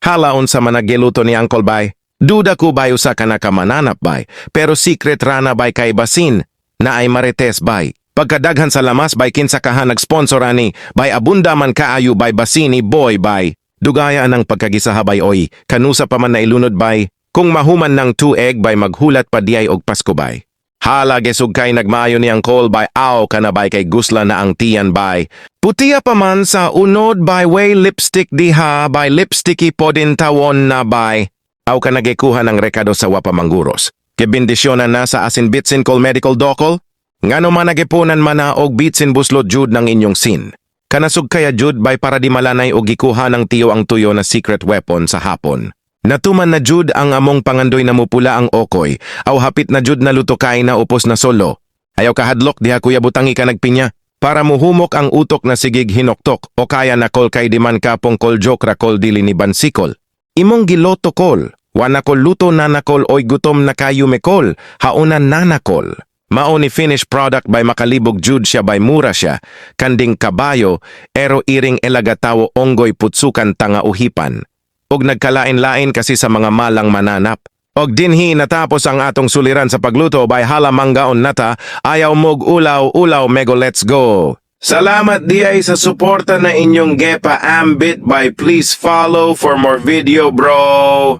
Halaon sa managiluto ni Uncle Bay. Duda ko bay usa ka nakamananap bay, pero secret rana bay kay basin na ay marites bay. Pagkadaghan sa lamas bay kinsa kahan nag-sponsor ani bay abunda man kaayo bay basini boy bay. Dugaya ang pagkagisaha bay oy, kanusa pa man na ilunod bay, kung mahuman ng tueg bay maghulat pa diay og Pasko bay. Hala gesug kay nagmaayo ni Uncle bay aw kana bay kay gusla na ang tiyan bay. Putiya pa man sa unod bay way lipstick diha bay lipsticky podin tawon na bay. Aw ka nagikuha ng rekado sa wapamangguros. Kebindisyonan na sa asin bitsin kol medical dokol? Ngano man nagipunan man na og bitsin buslot jud ng inyong sin. Kanasug kaya jud bay para di malanay og gikuha ng tiyo ang tuyo na secret weapon sa hapon. Natuman na jud ang among pangandoy na mupula ang okoy, aw hapit na jud na lutukay na upos na solo. Ayaw kahadlok diha kuya butangi ka nagpinya, para muhumok ang utok na sigig hinoktok o kaya nakol kay di man kapong kol joke rakol dili ni bansikol. Imong giloto kol, wanakol luto nanakol oy gutom na kayo mekol, haunan nanakol. Mao ni finished product by makalibog jud siya by mura siya, kanding kabayo, ero iring elagatawo onggoy putsukan tanga uhipan. Og nagkalain-lain kasi sa mga malang mananap. Og dinhi natapos ang atong suliran sa pagluto by halamanggaon nata, ayaw mog ulaw mego let's go. Salamat diay sa suporta na inyong gepa ambit by please follow for more video bro.